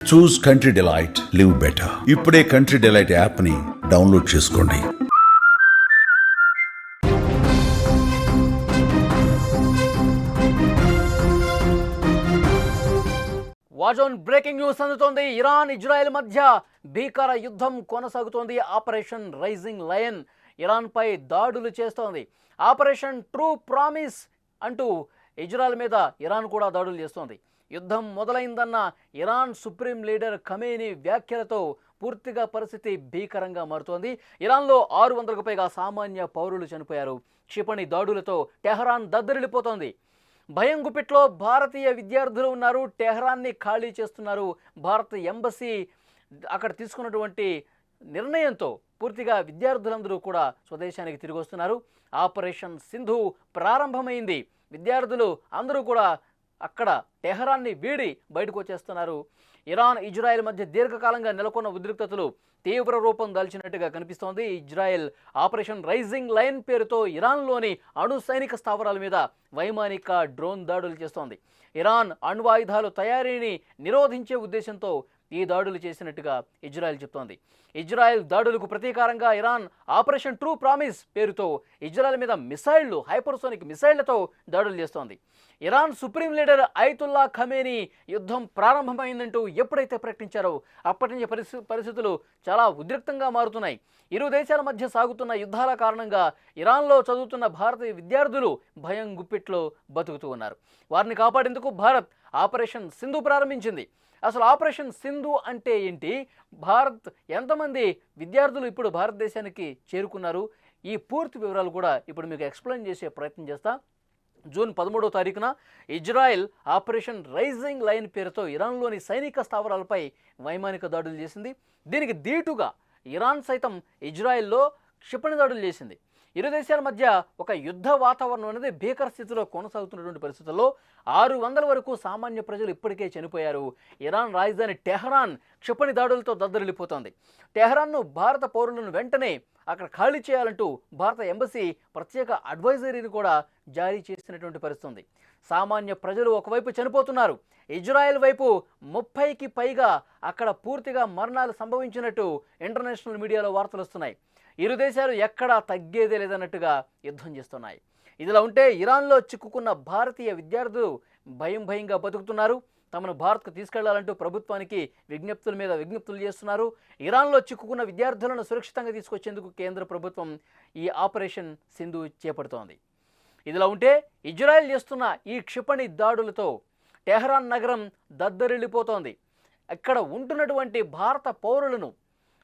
చూస్ country delight, live better. ఇప్పుడే country delight app ని download చేసుకోండి. వాజోన్ బ్రేకింగ్ న్యూస్ అందుతోంది. ఇరాన్ ఇజ్రాయెల్ మధ్య భీకర యుద్ధం కొనసాగుతోంది. ఆపరేషన్ రైజింగ్ లయన్ ఇరాన్పై దాడులు చేస్తోంది. ఆపరేషన్ ట్రూ ప్రామిస్ అంటూ ఇజ్రాయెల్ మీద ఇరాన్ కూడా దాడులు చేస్తోంది. యుద్ధం మొదలైందన్న ఇరాన్ సుప్రీం లీడర్ ఖమేనీ వ్యాఖ్యలతో పూర్తిగా పరిస్థితి భీకరంగా మారుతోంది. ఇరాన్లో 600కు పైగా సామాన్య పౌరులు చనిపోయారు. క్షిపణి దాడులతో టెహరాన్ దద్దరిల్లిపోతోంది. భయం గుప్పిట్లో భారతీయ విద్యార్థులు ఉన్నారు. టెహరాన్ని ఖాళీ చేస్తున్నారు. భారత ఎంబసీ అక్కడ తీసుకున్నటువంటి నిర్ణయంతో పూర్తిగా విద్యార్థులందరూ కూడా స్వదేశానికి తిరిగి వస్తున్నారు. ఆపరేషన్ సింధు ప్రారంభమైంది. విద్యార్థులు అందరూ కూడా అక్కడ టెహరాన్ని వీడి బయటకు వచ్చేస్తున్నారు. ఇరాన్ ఇజ్రాయెల్ మధ్య దీర్ఘకాలంగా నెలకొన్న ఉద్రిక్తతలు తీవ్ర రూపం దాల్చినట్టుగా కనిపిస్తోంది. ఇజ్రాయెల్ ఆపరేషన్ రైజింగ్ లయన్ పేరుతో ఇరాన్లోని అణు సైనిక స్థావరాల మీద వైమానిక డ్రోన్ దాడులు చేస్తోంది. ఇరాన్ అణ్వాయుధాలు తయారీని నిరోధించే ఉద్దేశంతో ఈ దాడులు చేసినట్టుగా ఇజ్రాయెల్ చెప్తోంది. ఇజ్రాయెల్ దాడులకు ప్రతీకారంగా ఇరాన్ ఆపరేషన్ ట్రూ ప్రామిస్ పేరుతో ఇజ్రాయెల్ మీద మిసైళ్లు, హైపర్సోనిక్ మిసైళ్లతో దాడులు చేస్తోంది. Iran supreme leader Ayatollah Khamenei యుద్ధం ప్రారంభమైందంటూ ఎప్పుడైతే ప్రకటించారో అప్పటి నుంచి పరిస్థితులు చాలా ఉద్రిక్తంగా మారుతున్నాయి. ఇరు దేశాల మధ్య సాగుతున్న యుద్ధాల కారణంగా ఇరాన్లో చదువుతున్న భారతీయ విద్యార్థులు భయం గుప్పిట్లో బతుకుతూ ఉన్నారు. వారిని కాపాడేందుకు భారత్ ఆపరేషన్ సింధు ప్రారంభించింది. అసలు ఆపరేషన్ సింధు అంటే ఏంటి? భారత్ ఎంతమంది విద్యార్థులు ఇప్పుడు భారతదేశానికి చేరుకున్నారు? ఈ పూర్తి వివరాలు కూడా ఇప్పుడు మీకు ఎక్స్ప్లెయిన్ చేసే ప్రయత్నం చేస్తా. జూన్ 13వ తారీఖున ఇజ్రాయెల్ ఆపరేషన్ రైజింగ్ లైన్ పేరుతో ఇరాన్లోని సైనిక స్థావరాలపై వైమానిక దాడులు చేసింది. దీనికి దీటుగా ఇరాన్ సైతం ఇజ్రాయెల్లో క్షిపణి దాడులు చేసింది. ఇరు దేశాల మధ్య ఒక యుద్ధ వాతావరణం అనేది భీకర స్థితిలో కొనసాగుతున్నటువంటి పరిస్థితుల్లో 600 వరకు సామాన్య ప్రజలు ఇప్పటికే చనిపోయారు. ఇరాన్ రాజధాని టెహరాన్ క్షిపణి దాడులతో దద్దరిల్లిపోతోంది. టెహరాన్ను భారత పౌరులను వెంటనే అక్కడ ఖాళీ చేయాలంటూ భారత ఎంబసీ ప్రత్యేక అడ్వైజరీని కూడా జారీ చేసినటువంటి పరిస్థితి. సామాన్య ప్రజలు ఒకవైపు చనిపోతున్నారు. ఇజ్రాయెల్ వైపు 30కి పైగా అక్కడ పూర్తిగా మరణాలు సంభవించినట్టు ఇంటర్నేషనల్ మీడియాలో వార్తలు వస్తున్నాయి. ఇరు దేశాలు ఎక్కడా తగ్గేదే లేదన్నట్టుగా యుద్ధం చేస్తున్నాయి. ఇదిలా ఉంటే ఇరాన్లో చిక్కుకున్న భారతీయ విద్యార్థులు భయంగా బతుకుతున్నారు. తమను భారత్కు తీసుకెళ్లాలంటూ ప్రభుత్వానికి విజ్ఞప్తులు చేస్తున్నారు. ఇరాన్లో చిక్కుకున్న విద్యార్థులను సురక్షితంగా తీసుకొచ్చేందుకు కేంద్ర ప్రభుత్వం ఈ ఆపరేషన్ సింధు చేపడుతోంది. ఇదిలా ఉంటే ఇజ్రాయెల్ చేస్తున్న ఈ క్షిపణి దాడులతో టెహరాన్ నగరం దద్దరిల్లిపోతోంది. ఇక్కడ ఉంటున్నటువంటి భారత పౌరులను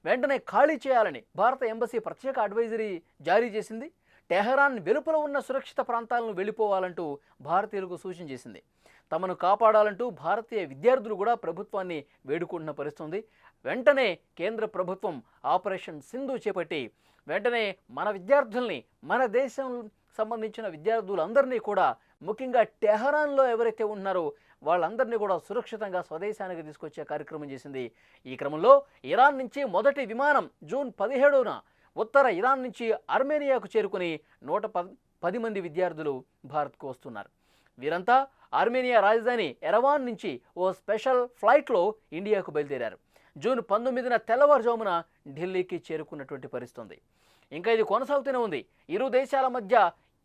వెంటనే ఖాళీ చేయాలని భారత ఎంబసీ ప్రత్యేక అడ్వైజరీ జారీ చేసింది. టెహరాన్ వెలుపల ఉన్న సురక్షిత ప్రాంతాలను వెళ్ళిపోవాలంటూ భారతీయులకు సూచన చేసింది. తమను కాపాడాలంటూ భారతీయ విద్యార్థులు కూడా ప్రభుత్వాన్ని వేడుకుంటున్న పరిస్థితి. వెంటనే కేంద్ర ప్రభుత్వం ఆపరేషన్ సింధు చేపట్టి వెంటనే మన విద్యార్థుల్ని, మన దేశం సంబంధించిన విద్యార్థులందరినీ కూడా, ముఖ్యంగా టెహరాన్లో ఎవరైతే ఉన్నారో వాళ్ళందరినీ కూడా సురక్షితంగా స్వదేశానికి తీసుకొచ్చే కార్యక్రమం చేసింది. ఈ క్రమంలో ఇరాన్ నుంచి మొదటి విమానం జూన్ 17న ఉత్తర ఇరాన్ నుంచి ఆర్మేనియాకు చేరుకుని 110 మంది విద్యార్థులు భారత్కు వస్తున్నారు. వీరంతా ఆర్మేనియా రాజధాని ఎరవాన్ నుంచి ఓ స్పెషల్ ఫ్లైట్లో ఇండియాకు బయలుదేరారు. జూన్ 19న తెల్లవారుజామున ఢిల్లీకి చేరుకున్నటువంటి పరిస్థితి. ఇంకా ఇది కొనసాగుతూనే ఉంది. ఇరు దేశాల మధ్య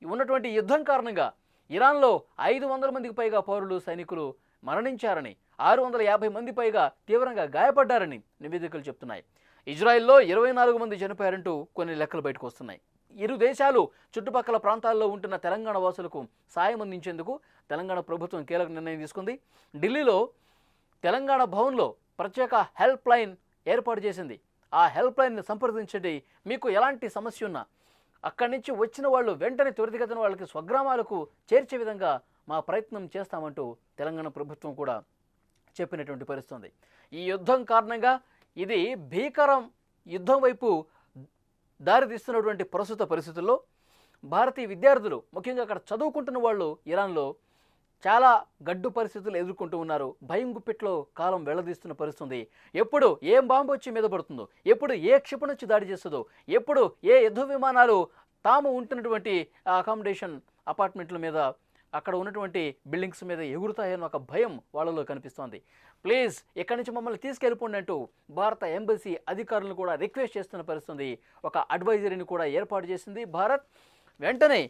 ఉన్నటువంటి యుద్ధం కారణంగా ఇరాన్లో 500 మందికి పైగా పౌరులు, సైనికులు మరణించారని, 650 మంది పైగా తీవ్రంగా గాయపడ్డారని నివేదికలు చెప్తున్నాయి. ఇజ్రాయెల్లో 24 మంది చనిపోయారంటూ కొన్ని లెక్కలు బయటకు వస్తున్నాయి. ఇరు దేశాలు చుట్టుపక్కల ప్రాంతాల్లో ఉంటున్న తెలంగాణ వాసులకు సాయం అందించేందుకు తెలంగాణ ప్రభుత్వం కీలక నిర్ణయం తీసుకుంది. ఢిల్లీలో తెలంగాణ భవన్లో ప్రత్యేక హెల్ప్ లైన్ ఏర్పాటు చేసింది. ఆ హెల్ప్ లైన్ని సంప్రదించండి. మీకు ఎలాంటి సమస్య ఉన్నా అక్కడి నుంచి వచ్చిన వాళ్ళు వెంటనే త్వరితగతిన వాళ్ళకి స్వగ్రామాలకు చేర్చే విధంగా మా ప్రయత్నం చేస్తామంటూ తెలంగాణ ప్రభుత్వం కూడా చెప్పినటువంటి పరిస్థితి. ఈ యుద్ధం కారణంగా ఇది భీకరం యుద్ధం వైపు దారితీస్తున్నటువంటి ప్రస్తుత పరిస్థితుల్లో భారతీయ విద్యార్థులు, ముఖ్యంగా అక్కడ చదువుకుంటున్న వాళ్ళు ఇరాన్లో చాలా గడ్డు పరిస్థితులు ఎదుర్కొంటూ ఉన్నారు. భయం గుప్పిట్లో కాలం వెళ్లదీస్తున్న పరిస్థితి. ఎప్పుడు ఏం బాంబు వచ్చి మీద పడుతుందో, ఎప్పుడు ఏ క్షిపణి వచ్చి దాడి చేస్తుందో, ఎప్పుడు ఏ యుద్ధ విమానాలు తాము ఉంటున్నటువంటి అకామిడేషన్ అపార్ట్మెంట్ల మీద అక్కడ ఉన్నటువంటి బిల్డింగ్స్ మీద ఎగురుతాయన్న ఒక భయం వాళ్ళలో కనిపిస్తోంది. ప్లీజ్ ఇక్కడి నుంచి మమ్మల్ని తీసుకెళ్ళిపోండి అంటూ భారత ఎంబసీ అధికారులను కూడా రిక్వెస్ట్ చేస్తున్న పరిస్థితుంది. ఒక అడ్వైజరీని కూడా ఏర్పాటు చేసింది భారత్. వెంటనే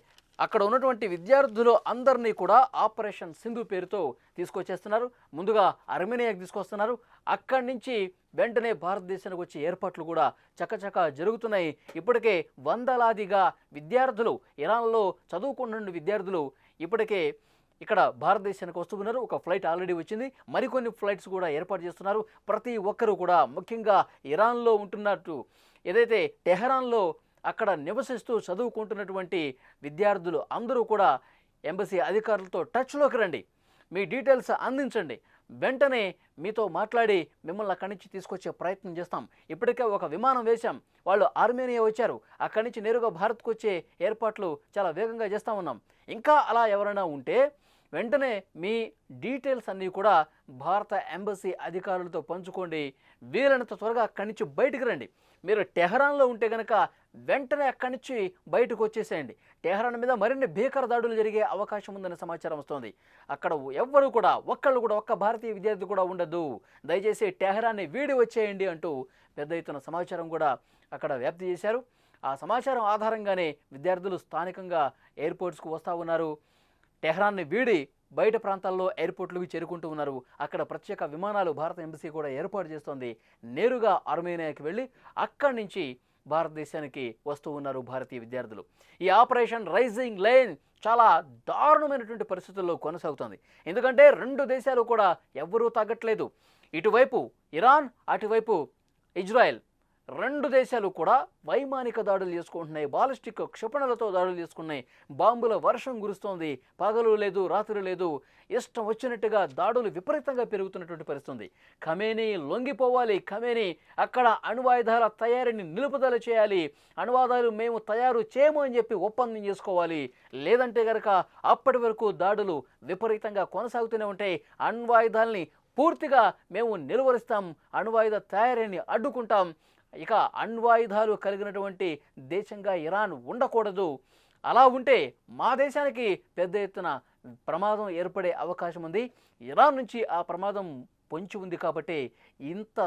అక్కడ ఉన్నటువంటి విద్యార్థులు అందరినీ కూడా ఆపరేషన్ సింధు పేరుతో తీసుకొచ్చేస్తున్నారు. ముందుగా అర్మేనియాకి తీసుకొస్తున్నారు. అక్కడి నుంచి వెంటనే భారతదేశానికి వచ్చే ఏర్పాట్లు కూడా చకచక జరుగుతున్నాయి. ఇప్పటికే వందలాదిగా విద్యార్థులు, ఇరాన్లో చదువుకున్న విద్యార్థులు ఇప్పటికే ఇక్కడ భారతదేశానికి వస్తున్నారు. ఒక ఫ్లైట్ ఆల్రెడీ వచ్చింది, మరికొన్ని ఫ్లైట్స్ కూడా ఏర్పాటు చేస్తున్నారు. ప్రతి ఒక్కరూ కూడా, ముఖ్యంగా ఇరాన్లో ఉంటున్నట్టు ఏదైతే టెహరాన్లో అక్కడ నివసిస్తూ చదువుకుంటున్నటువంటి విద్యార్థులు అందరూ కూడా ఎంబసీ అధికారులతో టచ్లోకి రండి, మీ డీటెయిల్స్ అందించండి, వెంటనే మీతో మాట్లాడి మిమ్మల్ని అక్కడి నుంచి తీసుకొచ్చే ప్రయత్నం చేస్తాం. ఇప్పటికే ఒక విమానం వేశాం, వాళ్ళు ఆర్మేనియా వచ్చారు, అక్కడి నుంచి నేరుగా భారత్కు వచ్చే ఏర్పాట్లు చాలా వేగంగా చేస్తూ ఉన్నాం. ఇంకా అలా ఎవరైనా ఉంటే వెంటనే మీ డీటెయిల్స్ అన్నీ కూడా భారత ఎంబసీ అధికారులతో పంచుకోండి. వీలైనంత త్వరగా అక్కడి నుంచి బయటకు రండి. మీరు టెహరాన్లో ఉంటే కనుక వెంటనే అక్కడి నుంచి బయటకు వచ్చేసేయండి. టెహరాన్ మీద మరిన్ని భీకర దాడులు జరిగే అవకాశం ఉందనే సమాచారం వస్తోంది. అక్కడ ఎవ్వరు కూడా, ఒక్క భారతీయ విద్యార్థి కూడా ఉండదు, దయచేసి టెహరాన్ని వీడి వచ్చేయండి అంటూ పెద్ద ఎత్తున సమాచారం కూడా అక్కడ వ్యాప్తి చేశారు. ఆ సమాచారం ఆధారంగానే విద్యార్థులు స్థానికంగా ఎయిర్పోర్ట్స్కు వస్తూ ఉన్నారు. టెహరాన్ని వీడి బయట ప్రాంతాల్లో ఎయిర్పోర్ట్లకు చేరుకుంటూ ఉన్నారు. అక్కడ ప్రత్యేక విమానాలు భారత ఎంబసీ కూడా ఏర్పాటు చేస్తోంది. నేరుగా ఆర్మేనియాకి వెళ్ళి అక్కడి నుంచి భారతదేశానికి వస్తూ ఉన్నారు భారతీయ విద్యార్థులు. ఈ ఆపరేషన్ రైజింగ్ లయన్ చాలా దారుణమైనటువంటి పరిస్థితుల్లో కొనసాగుతోంది. ఎందుకంటే రెండు దేశాలు కూడా ఎవ్వరూ తగ్గట్లేదు. ఇటువైపు ఇరాన్, అటువైపు ఇజ్రాయెల్, రెండు దేశాలు కూడా వైమానిక దాడులు చేసుకుంటున్నాయి, బాలిస్టిక్ క్షిపణులతో దాడులు చేసుకున్నాయి, బాంబుల వర్షం కురుస్తోంది, పగలు లేదు రాత్రి లేదు, ఇష్టం వచ్చినట్టుగా దాడులు విపరీతంగా పెరుగుతున్నటువంటి పరిస్థితుంది. ఖమేనీ లొంగిపోవాలి, ఖమేనీ అక్కడ అణ్వాయుధాల తయారీని నిలుపుదల చేయాలి, అణ్వాయుధాలు మేము తయారు చేయము అని చెప్పి ఒప్పందం చేసుకోవాలి, లేదంటే కనుక అప్పటి వరకు దాడులు విపరీతంగా కొనసాగుతూనే ఉంటాయి, అణ్వాయుధాలని పూర్తిగా మేము నిలువరిస్తాం, అణ్వాయుధ తయారీని అడ్డుకుంటాం, ఇక అణ్వాయుధాలు కలిగినటువంటి దేశంగా ఇరాన్ ఉండకూడదు, అలా ఉంటే మా దేశానికి పెద్ద ఎత్తున ప్రమాదం ఏర్పడే అవకాశం ఉంది, ఇరాన్ నుంచి ఆ ప్రమాదం పొంచి ఉంది కాబట్టి ఇంత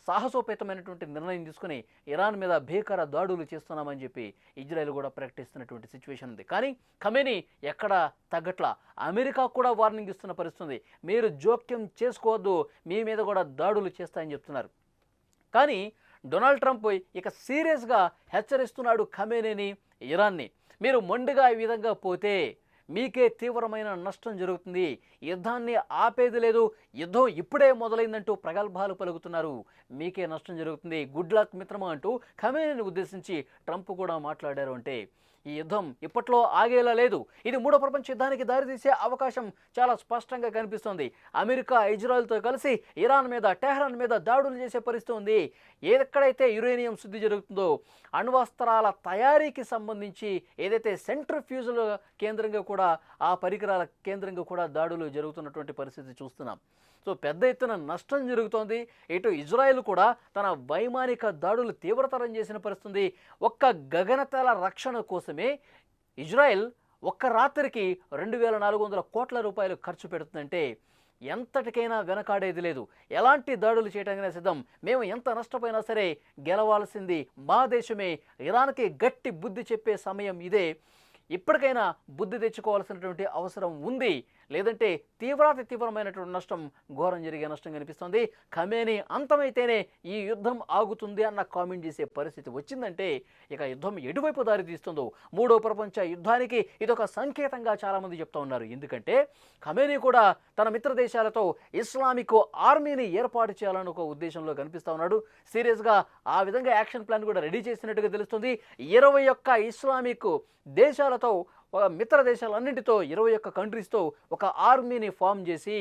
సాహసోపేతమైనటువంటి నిర్ణయం తీసుకుని ఇరాన్ మీద భీకర దాడులు చేస్తున్నామని చెప్పి ఇజ్రాయెల్ కూడా ప్రకటిస్తున్నటువంటి సిచ్యువేషన్ ఉంది. కానీ ఖమేనీ ఎక్కడ తగ్గట్లా, అమెరికా కూడా వార్నింగ్ ఇస్తున్న పరిస్థితుంది, మీరు జోక్యం చేసుకోవద్దు, మీ మీద కూడా దాడులు చేస్తాయని చెప్తున్నారు. కానీ డొనాల్డ్ ట్రంప్ ఇక సీరియస్గా హెచ్చరిస్తున్నాడు ఖమేనీని, ఇరాన్ని. మీరు మొండిగా ఈ విధంగా పోతే మీకే తీవ్రమైన నష్టం జరుగుతుంది, యుద్ధాన్ని ఆపేది లేదు, యుద్ధం ఇప్పుడే మొదలైందంటూ ప్రగల్భాలు పలుకుతున్నారు, మీకే నష్టం జరుగుతుంది, గుడ్ లక్ మిత్రమా అంటూ ఖమేనీని ఉద్దేశించి ట్రంప్ కూడా మాట్లాడారు. అంటే ఈ యుద్ధం ఇప్పట్లో ఆగేలా లేదు, ఇది మూడో ప్రపంచ యుద్ధానికి దారితీసే అవకాశం చాలా స్పష్టంగా కనిపిస్తోంది. అమెరికా ఇజ్రాయెల్తో కలిసి ఇరాన్ మీద, టెహరాన్ మీద దాడులు చేసే పరిస్థితి ఉంది. ఎక్కడైతే యురేనియం శుద్ధి జరుగుతుందో, అణ్వస్త్రాల తయారీకి సంబంధించి ఏదైతే సెంట్రిఫ్యూజుల కేంద్రంగా కూడా, ఆ పరికరాల కేంద్రంగా కూడా దాడులు జరుగుతున్నటువంటి పరిస్థితి చూస్తున్నాం. సో పెద్ద ఎత్తున నష్టం జరుగుతోంది. ఇటు ఇజ్రాయెల్ కూడా తన వైమానిక దాడులు తీవ్రతరం చేసిన పరిస్థితి. ఒక్క గగనతల రక్షణ కోసమే ఇజ్రాయెల్ ఒక్క రాత్రికి 2400 కోట్ల రూపాయలు ఖర్చు పెడుతుందంటే ఎంతటికైనా వెనకాడేది లేదు, ఎలాంటి దాడులు చేయడానికైనా సిద్ధం, మేము ఎంత నష్టపోయినా సరే గెలవాల్సింది మా దేశమే, ఇరాన్కి గట్టి బుద్ధి చెప్పే సమయం ఇదే, ఇప్పటికైనా బుద్ధి తెచ్చుకోవాల్సినటువంటి అవసరం ఉంది, లేదంటే తీవ్రమైనటువంటి నష్టం, ఘోరం జరిగే నష్టం కనిపిస్తుంది. ఖమేనీ అంతమైతేనే ఈ యుద్ధం ఆగుతుంది అన్న కామెంట్ చేసే పరిస్థితి వచ్చిందంటే ఇక యుద్ధం ఎటువైపు దారి తీస్తుందో, మూడో ప్రపంచ యుద్ధానికి ఇదొక సంకేతంగా చాలామంది చెప్తూ ఉన్నారు. ఎందుకంటే ఖమేనీ కూడా తన మిత్ర దేశాలతో ఇస్లామిక్ ఆర్మీని ఏర్పాటు చేయాలని ఒక ఉద్దేశంలో కనిపిస్తూ ఉన్నాడు. సీరియస్గా ఆ విధంగా యాక్షన్ ప్లాన్ కూడా రెడీ చేసినట్టుగా తెలుస్తుంది. 21 ఇస్లామిక్ దేశాలతో, మిత్ర దేశాలన్నింటితో, 21 కంట్రీస్తో ఒక ఆర్మీని ఫామ్ చేసి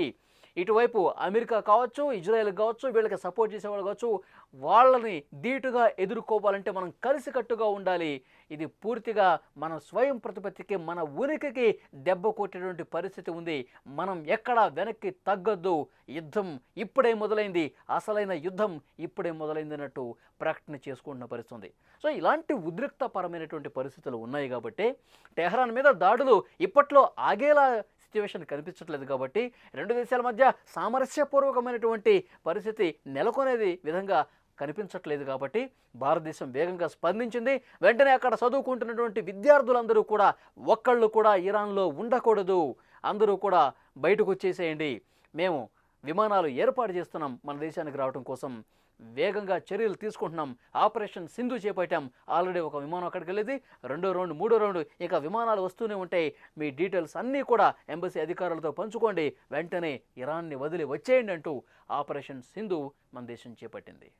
ఇటువైపు అమెరికా కావచ్చు, ఇజ్రాయెల్ కావచ్చు, వీళ్ళకి సపోర్ట్ చేసేవాళ్ళు కావచ్చు, వాళ్ళని ధీటుగా ఎదుర్కోవాలంటే మనం కలిసికట్టుగా ఉండాలి. ఇది పూర్తిగా మన స్వయం ప్రతిపత్తికి, మన ఉనికికి దెబ్బ కొట్టేటువంటి పరిస్థితి ఉంది. మనం ఎక్కడా వెనక్కి తగ్గొద్దు, యుద్ధం ఇప్పుడే మొదలైంది, అసలైన యుద్ధం ఇప్పుడే మొదలైంది అన్నట్టు ప్రకటన చేసుకుంటున్న పరిస్థితి. సో ఇలాంటి ఉద్రిక్తపరమైనటువంటి పరిస్థితులు ఉన్నాయి కాబట్టి టెహరాన్ మీద దాడులు ఇప్పట్లో ఆగేలా సిచ్యువేషన్ కనిపించట్లేదు కాబట్టి రెండు దేశాల మధ్య సామరస్యపూర్వకమైనటువంటి పరిస్థితి నెలకొనేది విధంగా కనిపించట్లేదు కాబట్టి భారతదేశం వేగంగా స్పందించింది. వెంటనే అక్కడ చదువుకుంటున్నటువంటి విద్యార్థులందరూ కూడా ఒక్కళ్ళు కూడా ఇరాన్లో ఉండకూడదు, అందరూ కూడా బయటకు వచ్చేసేయండి, మేము విమానాలు ఏర్పాటు చేస్తున్నాం మన దేశానికి రావడం కోసం, వేగంగా చర్యలు తీసుకుంటున్నాం, ఆపరేషన్ సింధు చేపట్టాం, ఆల్రెడీ ఒక విమానం అక్కడికి వెళ్ళేది, రెండో రౌండ్ మూడో రౌండ్ ఇక విమానాలు వస్తూనే ఉంటాయి, మీ డీటెయిల్స్ అన్నీ కూడా ఎంబసీ అధికారులతో పంచుకోండి, వెంటనే ఇరాన్ని వదిలి వచ్చేయండి అంటూ ఆపరేషన్ సింధు మన దేశం చేపట్టింది.